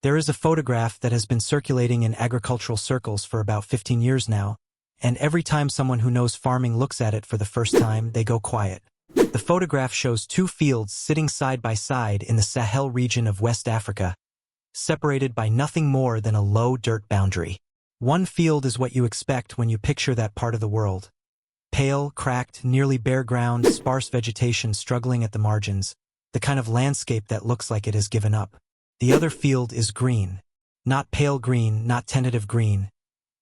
There is a photograph that has been circulating in agricultural circles for about 15 years now, and every time someone who knows farming looks at it for the first time, they go quiet. The photograph shows two fields sitting side by side in the Sahel region of West Africa, separated by nothing more than a low dirt boundary. One field is what you expect when you picture that part of the world. Pale, cracked, nearly bare ground, sparse vegetation struggling at the margins, the kind of landscape that looks like it has given up. The other field is green. Not pale green, not tentative green.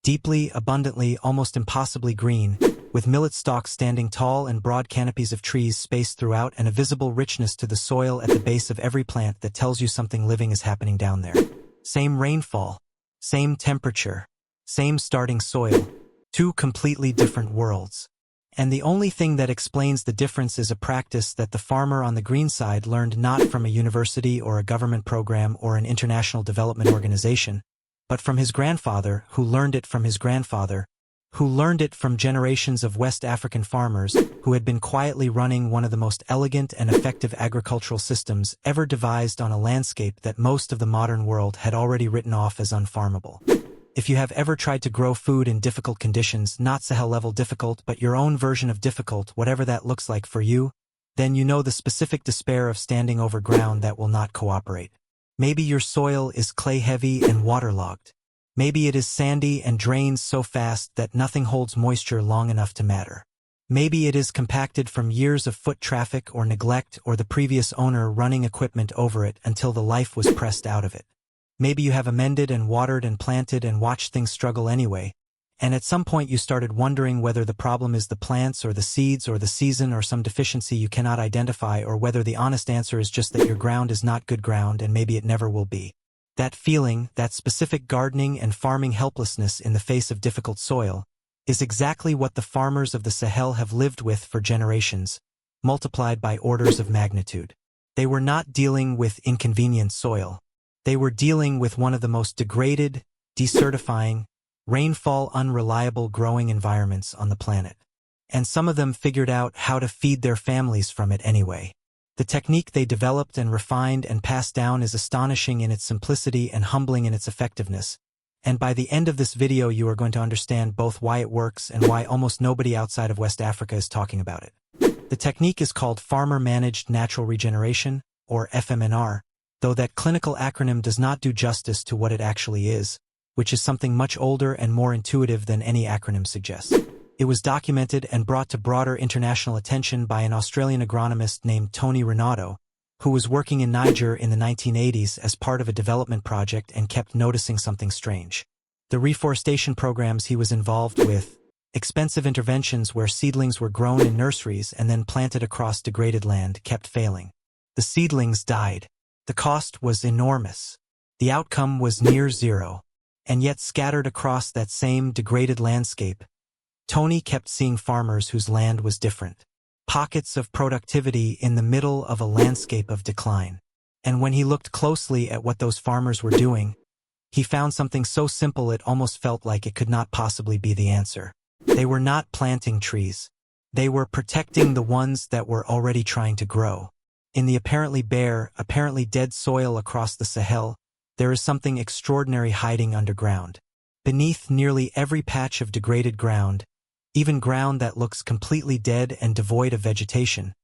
Deeply, abundantly, almost impossibly green, with millet stalks standing tall and broad canopies of trees spaced throughout and a visible richness to the soil at the base of every plant that tells you something living is happening down there. Same rainfall, same temperature, same starting soil, two completely different worlds. And the only thing that explains the difference is a practice that the farmer on the green side learned not from a university or a government program or an international development organization, but from his grandfather, who learned it from his grandfather, who learned it from generations of West African farmers who had been quietly running one of the most elegant and effective agricultural systems ever devised on a landscape that most of the modern world had already written off as unfarmable. If you have ever tried to grow food in difficult conditions, not Sahel-level difficult, but your own version of difficult, whatever that looks like for you, then you know the specific despair of standing over ground that will not cooperate. Maybe your soil is clay-heavy and waterlogged. Maybe it is sandy and drains so fast that nothing holds moisture long enough to matter. Maybe it is compacted from years of foot traffic or neglect or the previous owner running equipment over it until the life was pressed out of it. Maybe you have amended and watered and planted and watched things struggle anyway, and at some point you started wondering whether the problem is the plants or the seeds or the season or some deficiency you cannot identify, or whether the honest answer is just that your ground is not good ground and maybe it never will be. That feeling, that specific gardening and farming helplessness in the face of difficult soil, is exactly what the farmers of the Sahel have lived with for generations, multiplied by orders of magnitude. They were not dealing with inconvenient soil. They were dealing with one of the most degraded, desertifying, rainfall unreliable growing environments on the planet. And some of them figured out how to feed their families from it anyway. The technique they developed and refined and passed down is astonishing in its simplicity and humbling in its effectiveness. And by the end of this video you are going to understand both why it works and why almost nobody outside of West Africa is talking about it. The technique is called Farmer Managed Natural Regeneration, or FMNR, though that clinical acronym does not do justice to what it actually is, which is something much older and more intuitive than any acronym suggests. It was documented and brought to broader international attention by an Australian agronomist named Tony Renato, who was working in Niger in the 1980s as part of a development project and kept noticing something strange. The reforestation programs he was involved with, expensive interventions where seedlings were grown in nurseries and then planted across degraded land, kept failing. The seedlings died. The cost was enormous. The outcome was near zero. And yet scattered across that same degraded landscape, Tony kept seeing farmers whose land was different. Pockets of productivity in the middle of a landscape of decline. And when he looked closely at what those farmers were doing, he found something so simple it almost felt like it could not possibly be the answer. They were not planting trees. They were protecting the ones that were already trying to grow. In the apparently bare, apparently dead soil across the Sahel, there is something extraordinary hiding underground. Beneath nearly every patch of degraded ground, even ground that looks completely dead and devoid of vegetation,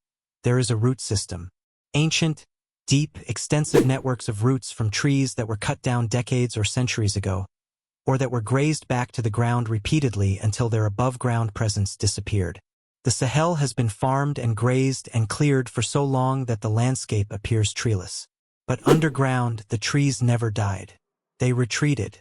there is a root system. Ancient, deep, extensive networks of roots from trees that were cut down decades or centuries ago, or that were grazed back to the ground repeatedly until their above-ground presence disappeared. The Sahel has been farmed and grazed and cleared for so long that the landscape appears treeless. But underground, the trees never died. They retreated.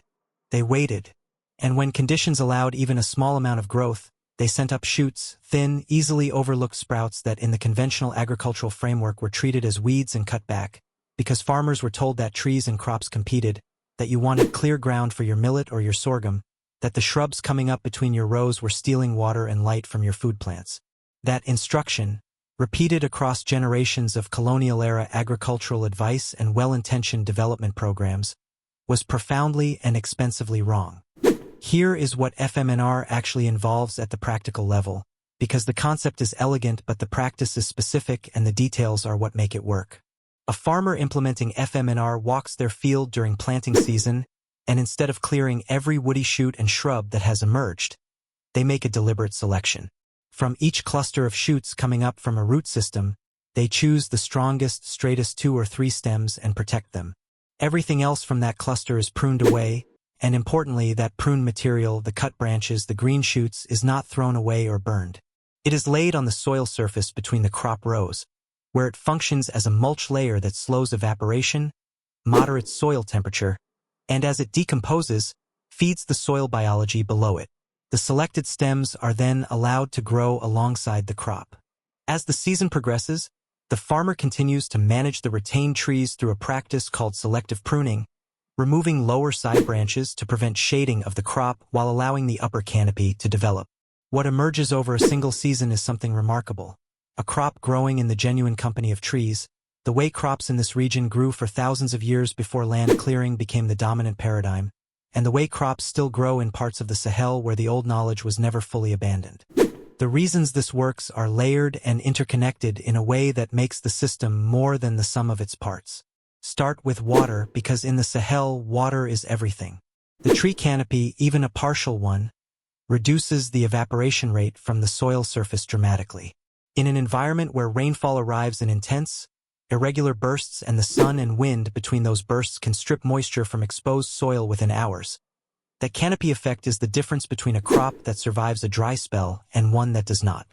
They waited. And when conditions allowed even a small amount of growth, they sent up shoots, thin, easily overlooked sprouts that in the conventional agricultural framework were treated as weeds and cut back, because farmers were told that trees and crops competed, that you wanted clear ground for your millet or your sorghum, that the shrubs coming up between your rows were stealing water and light from your food plants. That instruction, repeated across generations of colonial-era agricultural advice and well-intentioned development programs, was profoundly and expensively wrong. Here is what FMNR actually involves at the practical level, because the concept is elegant but the practice is specific and the details are what make it work. A farmer implementing FMNR walks their field during planting season, and instead of clearing every woody shoot and shrub that has emerged, they make a deliberate selection. From each cluster of shoots coming up from a root system, they choose the strongest, straightest 2 or 3 stems and protect them. Everything else from that cluster is pruned away, and importantly, that pruned material, the cut branches, the green shoots, is not thrown away or burned. It is laid on the soil surface between the crop rows, where it functions as a mulch layer that slows evaporation, moderates soil temperature, and as it decomposes, feeds the soil biology below it. The selected stems are then allowed to grow alongside the crop. As the season progresses, the farmer continues to manage the retained trees through a practice called selective pruning, removing lower side branches to prevent shading of the crop while allowing the upper canopy to develop. What emerges over a single season is something remarkable. A crop growing in the genuine company of trees, the way crops in this region grew for thousands of years before land clearing became the dominant paradigm, and the way crops still grow in parts of the Sahel where the old knowledge was never fully abandoned. The reasons this works are layered and interconnected in a way that makes the system more than the sum of its parts. Start with water, because in the Sahel, water is everything. The tree canopy, even a partial one, reduces the evaporation rate from the soil surface dramatically. In an environment where rainfall arrives in intense, irregular bursts and the sun and wind between those bursts can strip moisture from exposed soil within hours, that canopy effect is the difference between a crop that survives a dry spell and one that does not.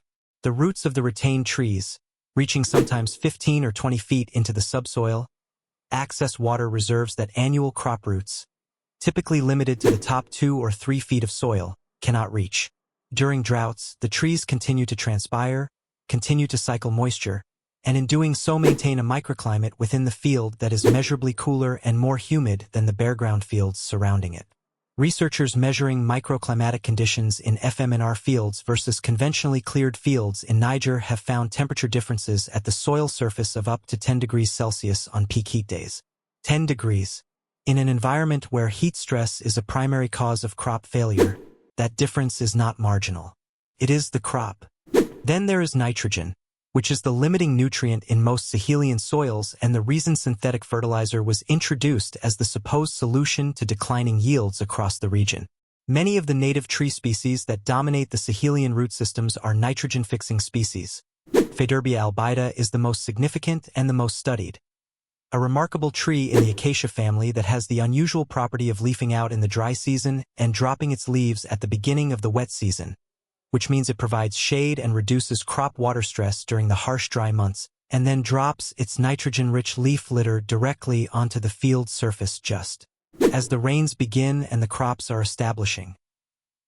The roots of the retained trees, reaching sometimes 15 or 20 feet into the subsoil, access water reserves that annual crop roots, typically limited to the top 2 or 3 feet of soil, cannot reach. During droughts, the trees continue to transpire, continue to cycle moisture, and in doing so maintain a microclimate within the field that is measurably cooler and more humid than the bare ground fields surrounding it. Researchers measuring microclimatic conditions in FMNR fields versus conventionally cleared fields in Niger have found temperature differences at the soil surface of up to 10 degrees Celsius on peak heat days. 10 degrees. In an environment where heat stress is a primary cause of crop failure, that difference is not marginal. It is the crop. Then there is nitrogen, which is the limiting nutrient in most Sahelian soils and the reason synthetic fertilizer was introduced as the supposed solution to declining yields across the region. Many of the native tree species that dominate the Sahelian root systems are nitrogen-fixing species. Faidherbia albida is the most significant and the most studied. A remarkable tree in the acacia family that has the unusual property of leafing out in the dry season and dropping its leaves at the beginning of the wet season, which means it provides shade and reduces crop water stress during the harsh dry months, and then drops its nitrogen-rich leaf litter directly onto the field surface just as the rains begin and the crops are establishing.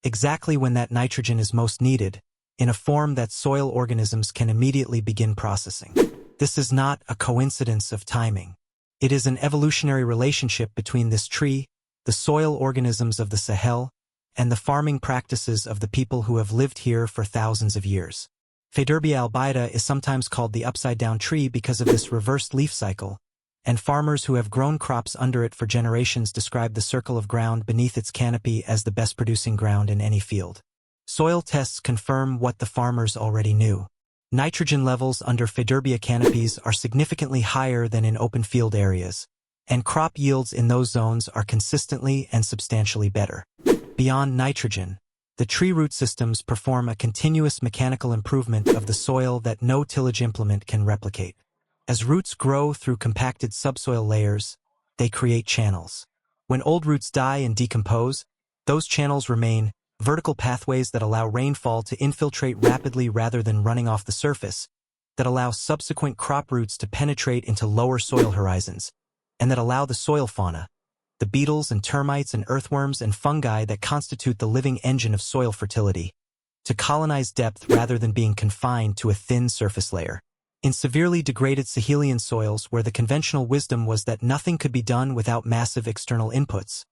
Exactly when that nitrogen is most needed, in a form that soil organisms can immediately begin processing. This is not a coincidence of timing. It is an evolutionary relationship between this tree, the soil organisms of the Sahel, and the farming practices of the people who have lived here for thousands of years. Faidherbia albida is sometimes called the upside-down tree because of this reversed leaf cycle, and farmers who have grown crops under it for generations describe the circle of ground beneath its canopy as the best-producing ground in any field. Soil tests confirm what the farmers already knew. Nitrogen levels under Faidherbia canopies are significantly higher than in open field areas, and crop yields in those zones are consistently and substantially better. Beyond nitrogen, the tree root systems perform a continuous mechanical improvement of the soil that no tillage implement can replicate. As roots grow through compacted subsoil layers, they create channels. When old roots die and decompose, those channels remain vertical pathways that allow rainfall to infiltrate rapidly rather than running off the surface, that allow subsequent crop roots to penetrate into lower soil horizons, and that allow the soil fauna, the beetles and termites and earthworms and fungi that constitute the living engine of soil fertility, to colonize depth rather than being confined to a thin surface layer. In severely degraded Sahelian soils where the conventional wisdom was that nothing could be done without massive external inputs,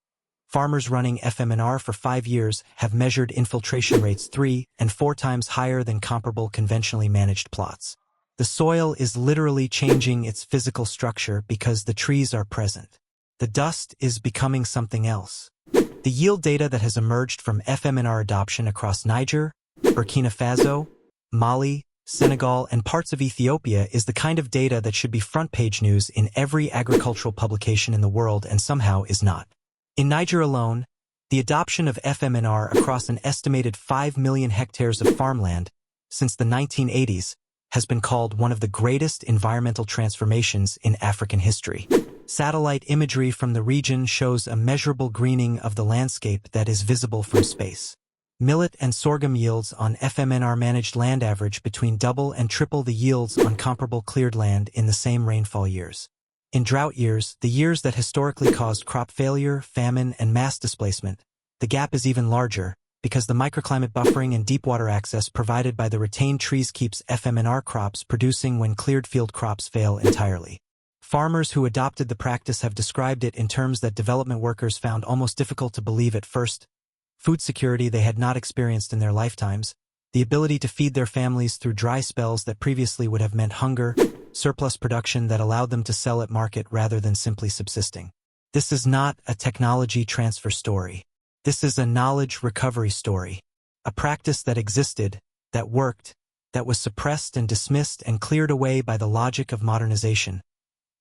farmers running FMNR for 5 years have measured infiltration rates 3 and 4 times higher than comparable conventionally managed plots. The soil is literally changing its physical structure because the trees are present. The dust is becoming something else. The yield data that has emerged from FMNR adoption across Niger, Burkina Faso, Mali, Senegal, and parts of Ethiopia is the kind of data that should be front-page news in every agricultural publication in the world and somehow is not. In Niger alone, the adoption of FMNR across an estimated 5 million hectares of farmland since the 1980s has been called one of the greatest environmental transformations in African history. Satellite imagery from the region shows a measurable greening of the landscape that is visible from space. Millet and sorghum yields on FMNR managed land average between double and triple the yields on comparable cleared land in the same rainfall years. In drought years, the years that historically caused crop failure, famine, and mass displacement, the gap is even larger, because the microclimate buffering and deep water access provided by the retained trees keeps FMNR crops producing when cleared field crops fail entirely. Farmers who adopted the practice have described it in terms that development workers found almost difficult to believe at first: food security they had not experienced in their lifetimes, the ability to feed their families through dry spells that previously would have meant hunger, surplus production that allowed them to sell at market rather than simply subsisting. This is not a technology transfer story. This is a knowledge recovery story. A practice that existed, that worked, that was suppressed and dismissed and cleared away by the logic of modernization,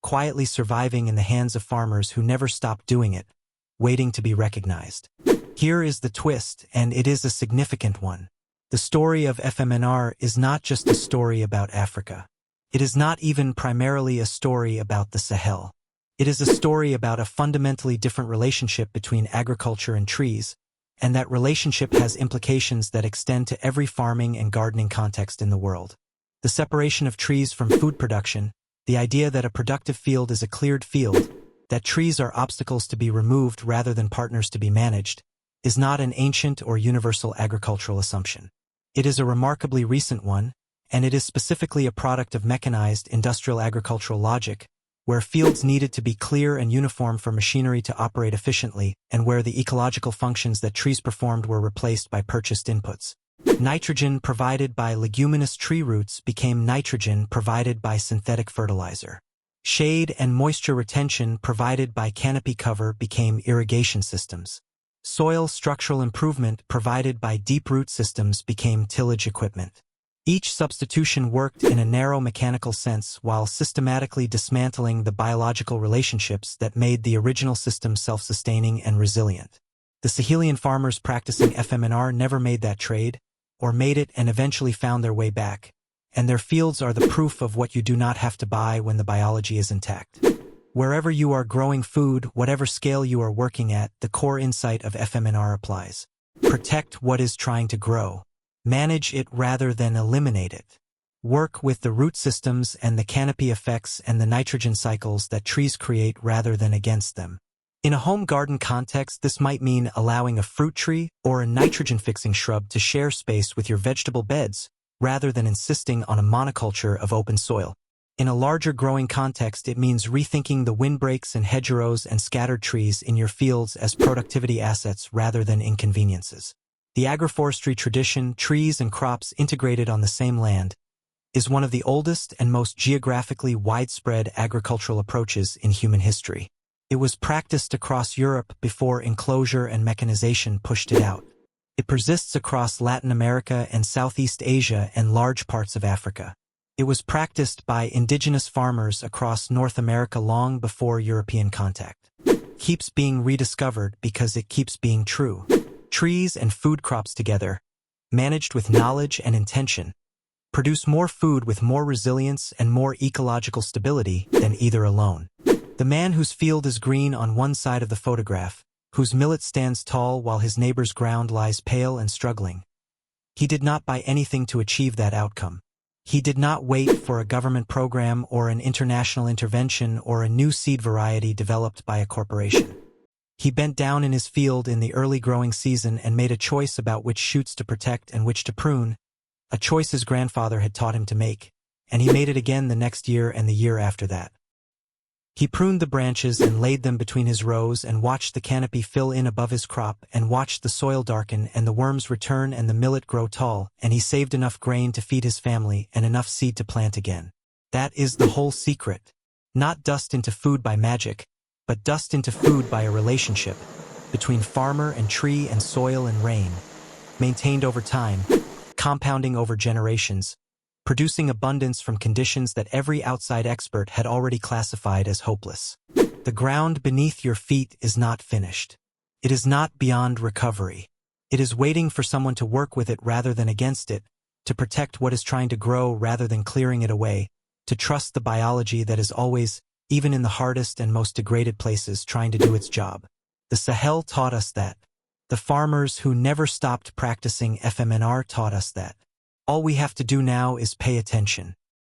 quietly surviving in the hands of farmers who never stopped doing it, waiting to be recognized. Here is the twist, and it is a significant one. The story of FMNR is not just a story about Africa. It is not even primarily a story about the Sahel. It is a story about a fundamentally different relationship between agriculture and trees, and that relationship has implications that extend to every farming and gardening context in the world. The separation of trees from food production, the idea that a productive field is a cleared field, that trees are obstacles to be removed rather than partners to be managed, is not an ancient or universal agricultural assumption. It is a remarkably recent one, and it is specifically a product of mechanized industrial agricultural logic, where fields needed to be clear and uniform for machinery to operate efficiently, and where the ecological functions that trees performed were replaced by purchased inputs. Nitrogen provided by leguminous tree roots became nitrogen provided by synthetic fertilizer. Shade and moisture retention provided by canopy cover became irrigation systems. Soil structural improvement provided by deep root systems became tillage equipment. Each substitution worked in a narrow mechanical sense while systematically dismantling the biological relationships that made the original system self-sustaining and resilient. The Sahelian farmers practicing FMNR never made that trade, or made it and eventually found their way back, and their fields are the proof of what you do not have to buy when the biology is intact. Wherever you are growing food, whatever scale you are working at, the core insight of FMNR applies. Protect what is trying to grow. Manage it rather than eliminate it. Work with the root systems and the canopy effects and the nitrogen cycles that trees create rather than against them. In a home garden context, this might mean allowing a fruit tree or a nitrogen-fixing shrub to share space with your vegetable beds, rather than insisting on a monoculture of open soil. In a larger growing context, it means rethinking the windbreaks and hedgerows and scattered trees in your fields as productivity assets rather than inconveniences. The agroforestry tradition, trees and crops integrated on the same land, is one of the oldest and most geographically widespread agricultural approaches in human history. It was practiced across Europe before enclosure and mechanization pushed it out. It persists across Latin America and Southeast Asia and large parts of Africa. It was practiced by indigenous farmers across North America long before European contact. Keeps being rediscovered because it keeps being true. Trees and food crops together, managed with knowledge and intention, produce more food with more resilience and more ecological stability than either alone. The man whose field is green on one side of the photograph, whose millet stands tall while his neighbor's ground lies pale and struggling. He did not buy anything to achieve that outcome. He did not wait for a government program or an international intervention or a new seed variety developed by a corporation. He bent down in his field in the early growing season and made a choice about which shoots to protect and which to prune, a choice his grandfather had taught him to make, and he made it again the next year and the year after that. He pruned the branches and laid them between his rows and watched the canopy fill in above his crop and watched the soil darken and the worms return and the millet grow tall, and he saved enough grain to feed his family and enough seed to plant again. That is the whole secret. Not dust into food by magic, but dust into food by a relationship between farmer and tree and soil and rain, maintained over time, compounding over generations, producing abundance from conditions that every outside expert had already classified as hopeless. The ground beneath your feet is not finished. It is not beyond recovery. It is waiting for someone to work with it rather than against it, to protect what is trying to grow rather than clearing it away, to trust the biology that is always, even in the hardest and most degraded places, trying to do its job. The Sahel taught us that. The farmers who never stopped practicing FMNR taught us that. All we have to do now is pay attention.